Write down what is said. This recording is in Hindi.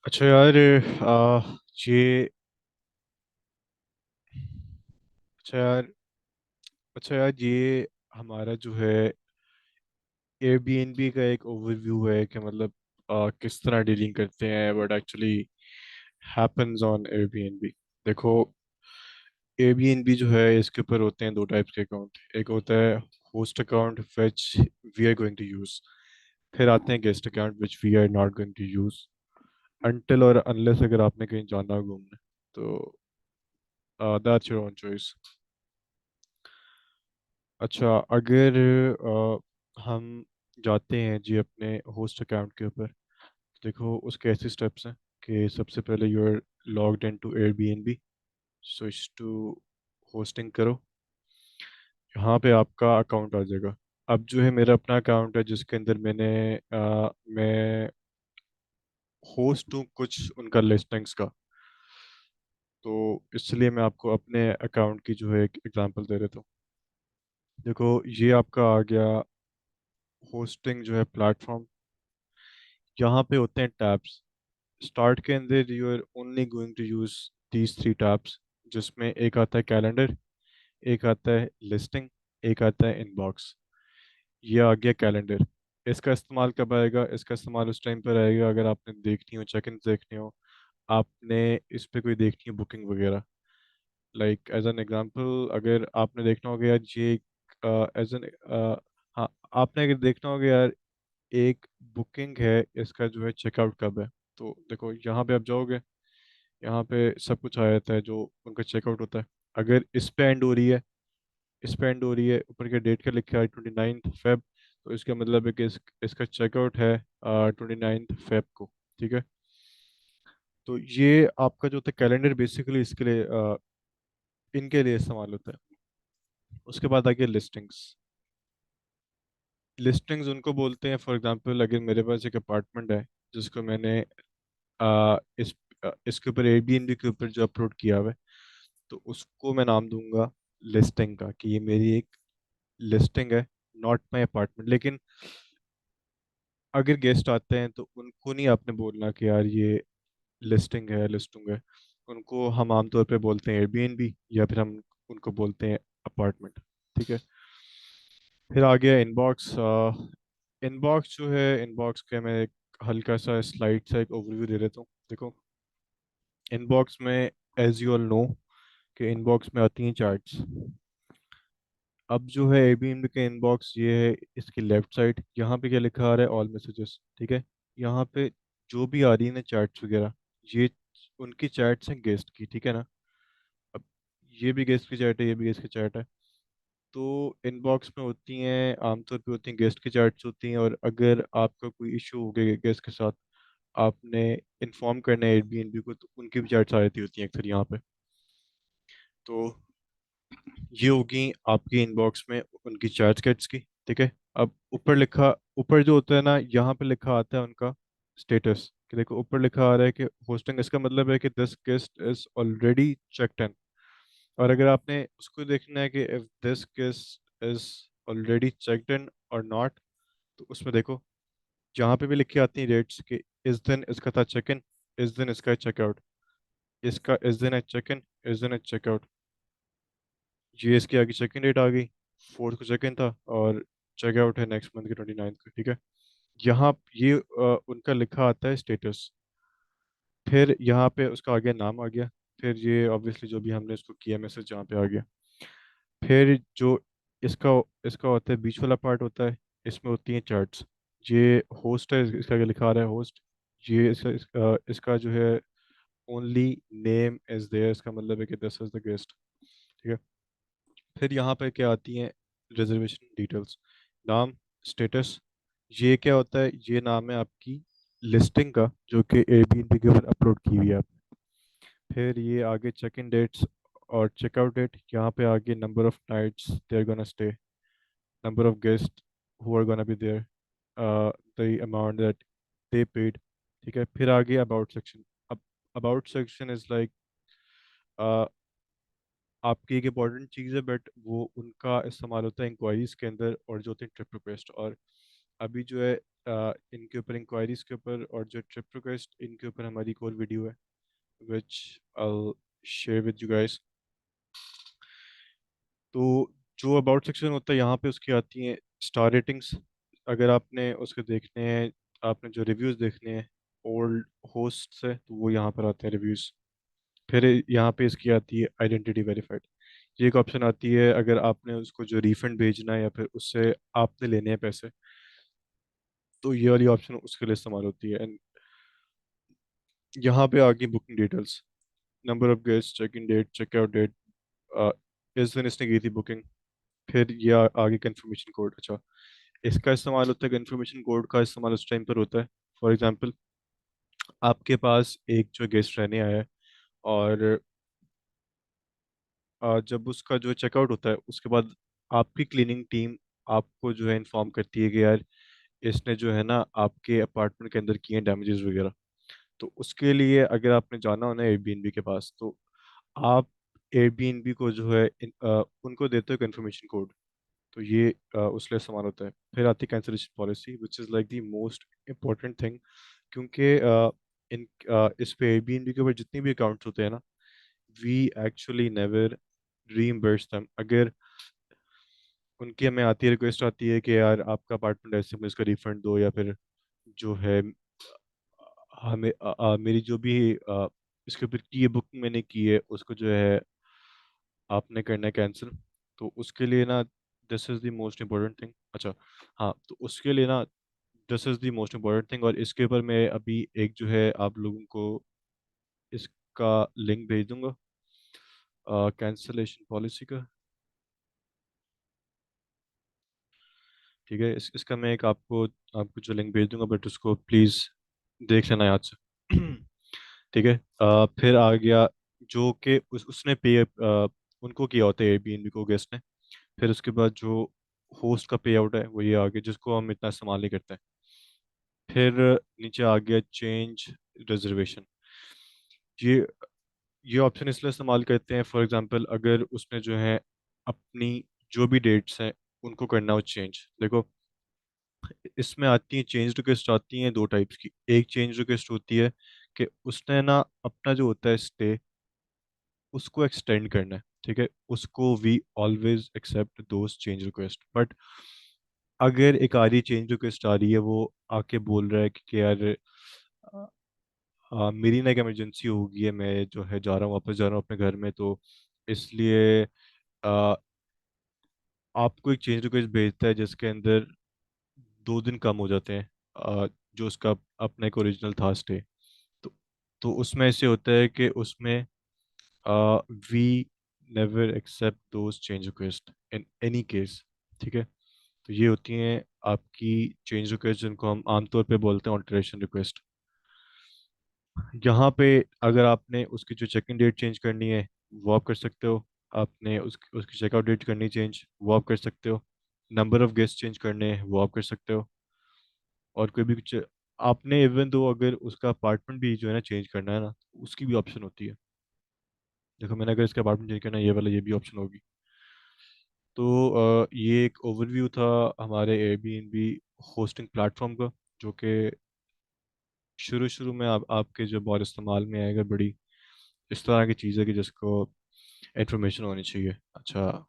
अच्छा यार। ये अच्छा यार अच्छा यार, ये हमारा जो है एयरबीएनबी का एक ओवरव्यू है कि मतलब किस तरह डीलिंग करते हैं what actually happens on Airbnb. देखो, एयरबीएनबी जो है इसके ऊपर होते हैं दो टाइप्स के अकाउंट। एक होता है host account which we are going to use, फिर आते हैं guest account which we are not going to use until और अनलेस अगर आपने कहीं जाना हो घूमने, तो दैट्स योर ओन चॉइस। अच्छा, अगर हम जाते हैं जी अपने होस्ट अकाउंट के ऊपर, देखो उसके ऐसे स्टेप्स हैं कि सबसे पहले you are logged in to Airbnb, switch to hosting करो। यहाँ पे आपका अकाउंट आ जाएगा। अब जो है मेरा अपना अकाउंट है जिसके अंदर मैं होस्ट हूँ कुछ उनका लिस्टिंग्स का। तो इसलिए मैं आपको अपने अकाउंट की जो है एक एग्जांपल दे देता हूँ। देखो, ये आपका आ गया होस्टिंग जो है प्लेटफॉर्म। यहाँ पे होते हैं टैब्स। स्टार्ट के अंदर you are only going to use these three tabs, जिसमें एक आता है कैलेंडर, एक आता है लिस्टिंग, एक आता है इनबॉक्स। ये आ गया कैलेंडर। इसका इस्तेमाल कब आएगा? इसका इस्तेमाल उस टाइम पर आएगा अगर आपने देखनी हो, चेक इन देखनी हो, आपने इस पे कोई देखनी है बुकिंग वगैरह। लाइक एज एन एग्जांपल, अगर आपने देखना होगा यार ये एज एन हाँ, आपने अगर देखना होगा यार एक बुकिंग है, इसका जो है चेकआउट कब है। तो देखो यहाँ पे आप जाओगे, यहाँ पे सब कुछ आ जाता है जो उनका चेकआउट होता है। अगर इस पे एंड हो रही है, इस पे एंड हो रही है, ऊपर के डेट का लिखा है 29 फेब, तो इसका मतलब है कि इसका चेकआउट है 29 फेब को। ठीक है। तो ये आपका जो होता है कैलेंडर बेसिकली इसके लिए इनके लिए इस्तेमाल होता है। उसके बाद आ गया लिस्टिंग्स। लिस्टिंग्स उनको बोलते हैं, फॉर एग्जांपल अगर मेरे पास एक अपार्टमेंट है जिसको मैंने इसके ऊपर एयरबीएनबी के ऊपर जो अपलोड किया हुआ है, तो उसको मैं नाम दूंगा लिस्टिंग का, कि ये मेरी एक लिस्टिंग है, नॉट माई अपार्टमेंट। लेकिन अगर गेस्ट आते हैं तो उनको नहीं आपने बोलना कि यार ये लिस्टिंग है, लिस्टिंग है। उनको हम आमतौर पे बोलते हैं एयरबीएनबी, या फिर हम उनको बोलते हैं अपार्टमेंट। ठीक है। फिर आ गया इनबॉक्स। इनबॉक्स जो है, इनबॉक्स के मैं एक हल्का सा स्लाइड सा एक ओवरव्यू दे देता हूँ। देखो, इनबॉक्स में एज यू ऑल नो कि इनबॉक्स में आती हैं चैट्स। अब जो है एबीएम के इनबॉक्स ये है, इसकी लेफ्ट साइड यहाँ पे क्या लिखा आ रहा है? All messages. ठीक है। यहाँ पे जो भी आ रही है ना चैट्स वगैरह, ये उनकी चैट्स हैं गेस्ट की। ठीक है ना। अब ये भी गेस्ट की चैट है, ये भी गेस्ट की चैट है। तो इनबॉक्स में होती हैं, आमतौर पे होती हैं गेस्ट की चैट्स होती हैं। और अगर आपका कोई इशू हो गया गेस्ट के साथ, आपने इन्फॉर्म करना है एयरबीएनबी को, तो उनकी भी चैट्स आ जाती होती हैं अक्सर यहाँ पे। तो ये होगी आपकी इनबॉक्स में उनकी चैट कैट्स की। ठीक है। अब ऊपर जो होता है ना, यहाँ पे लिखा आता है उनका स्टेटस। कि देखो ऊपर लिखा आ रहा है कि होस्टिंग, इसका मतलब है कि this guest is already checked in. और अगर आपने उसको देखना है कि if this guest is already checked in और नॉट, तो उसमें देखो जहाँ पे भी लिखी आती है रेट्स कि इस दिन इसका था चेक इन, इस दिन इसका है चेकआउट, इसका इस दिन है चेक इन, इस दिन है चेकआउट। ये इसकी आगे चेक इन डेट आ गई, 4th को चेक इन था, और चेकआउट है नेक्स्ट मंथ के 29 को। ठीक है। यहाँ ये उनका लिखा आता है स्टेटस। फिर यहाँ पे उसका आगे नाम आ गया। फिर ये ऑब्वियसली जो भी हमने इसको किया मैसेज यहाँ पे आ गया। फिर जो इसका इसका होता है बीच वाला पार्ट होता है, इसमें होती हैं चार्ट्स। ये होस्ट है, इसका आगे लिखा आ रहा है होस्ट। ये इसका जो है ओनली नेम इज देयर, इसका मतलब है कि दिस इज द गेस्ट। ठीक है। फिर यहाँ पे क्या आती हैं? रिजर्वेशन डिटेल्स, नाम, स्टेटस। ये क्या होता है? ये नाम है आपकी लिस्टिंग का जो कि एयरबीएनबी के ऊपर अपलोड की हुई है आपने। फिर ये आगे चेक इन डेट्स और चेकआउट डेट। यहाँ पे आगे number of nights they are gonna stay, number of guest who are gonna be there, the amount that they paid. ठीक है। फिर आगे अबाउट सेक्शन। अब अबाउट सेक्शन इज लाइक आपकी एक इम्पॉर्टेंट चीज़ है, बट वो उनका इस्तेमाल होता है इंक्वायरीज के अंदर और जो होती है ट्रिप रिक्वेस्ट। और अभी जो है इनके ऊपर इंक्वायरीज के ऊपर और जो ट्रिप रिक्वेस्ट इनके ऊपर हमारी एक और वीडियो है which I share with you guys. तो जो अबाउट सेक्शन होता है यहाँ पे उसकी आती हैं स्टार रेटिंग्स। अगर आपने उसके देखने हैं, आपने जो रिव्यूज़ देखने हैं ओल्ड होस्ट से, तो वो यहाँ पर आते हैं रिव्यूज़। फिर यहाँ पे इसकी आती है आइडेंटिटी वेरीफाइड। ये एक ऑप्शन आती है अगर आपने उसको जो रिफंड भेजना है या फिर उससे आपने लेने हैं पैसे, तो ये वाली ऑप्शन उसके लिए इस्तेमाल होती है। एंड यहाँ पे आ गई booking details, number of guest, check in date, check out date, इस दिन इसने की थी बुकिंग। फिर ये आगे कंफर्मेशन कोड। अच्छा, इसका इस्तेमाल होता है, कंफर्मेशन कोड का इस्तेमाल उस टाइम पर होता है, फॉर एग्जांपल आपके पास एक जो गेस्ट रहने आया है और जब उसका जो चेकआउट होता है उसके बाद आपकी क्लीनिंग टीम आपको जो है इन्फॉर्म करती है कि यार इसने जो है ना आपके अपार्टमेंट के अंदर किए हैं डैमेजेस वगैरह। तो उसके लिए अगर आपने जाना हो ना एयरबीएनबी के पास, तो आप एयरबीएनबी को जो है उनको देते हो कंफर्मेशन कोड। तो ये उस लिए इस्तेमाल होता है। फिर आती है cancellation policy which is like the most important thing, क्योंकि इस पे एयरबीएनबी के ऊपर जितने भी अकाउंट्स होते हैं ना, we actually never reimburse them. अगर उनकी हमें आती है, रिक्वेस्ट आती है कि यार आपका अपार्टमेंट ऐसे मुझे इसका रिफंड दो, या फिर जो है हमें मेरी जो भी इसके ऊपर की है बुकिंग मैंने की है उसको जो है आपने करना है कैंसिल। तो उसके लिए ना this is the most important thing. अच्छा, हाँ, तो उसके लिए ना this is the most important thing, और इसके ऊपर मैं अभी एक जो है आप लोगों को इसका लिंक भेज दूंगा कैंसलेशन पॉलिसी का। ठीक है, इसका मैं एक आपको आपको जो लिंक भेज दूंगा, बट उसको प्लीज़ देख लेना याद से। ठीक है। फिर आ गया जो कि उसने पे उनको किया होता है एयरबीएनबी को गेस्ट ने। फिर उसके बाद जो होस्ट का पे आउट है वो ये आ गया, जिसको हम इतना इस्तेमाल नहीं करते हैं। फिर नीचे आ गया चेंज रिजर्वेशन। ये ये ऑप्शन इसलिए इस्तेमाल करते हैं, फॉर एग्जांपल अगर उसने जो है अपनी जो भी डेट्स हैं उनको करना हो चेंज। देखो, इसमें आती है चेंज रिक्वेस्ट आती हैं दो टाइप्स की। एक चेंज रिक्वेस्ट होती है कि उसने ना अपना जो होता है स्टे उसको एक्सटेंड करना है। ठीक है, उसको we always accept those change request. But अगर एक आ रही चेंज रिक्वेस्ट आ रही है, वो आके बोल रहा है कि यार मेरी ना एक इमरजेंसी हो गई है, मैं जो है जा रहा हूँ, वापस जा रहा हूँ अपने घर में, तो इसलिए आ, आपको एक चेंज रिक्वेस्ट भेजता है जिसके अंदर 2 दिन कम हो जाते हैं जो उसका अपना एक ओरिजिनल था स्टे। तो तो उसमें ऐसे होता है कि उसमें we never accept those change request in any case. ठीक है, तो ये होती हैं आपकी चेंज रिक्वेस्ट जिनको हम आमतौर पे बोलते हैं ऑल्टरेशन रिक्वेस्ट। यहाँ पे अगर आपने उसकी जो चेक इन डेट चेंज करनी है वो आप कर सकते हो। आपने उसकी चेकआउट डेट करनी चेंज, वो आप कर सकते हो। नंबर ऑफ गेस्ट चेंज करने हैं वो आप कर सकते हो। और कोई भी कुछ आपने इवन दो अगर उसका अपार्टमेंट भी जो है ना चेंज करना है ना, उसकी भी ऑप्शन होती है। देखो, मैंने अगर इसका अपार्टमेंट चेंज करना है, ये वाला ये भी ऑप्शन होगी। तो ये एक ओवरव्यू था हमारे एयरबीएनबी होस्टिंग प्लेटफॉर्म का, जो कि शुरू शुरू में आपके जो बहुत इस्तेमाल में आएगा। बड़ी इस तरह की चीज़ है कि जिसको इन्फॉर्मेशन होनी चाहिए। अच्छा,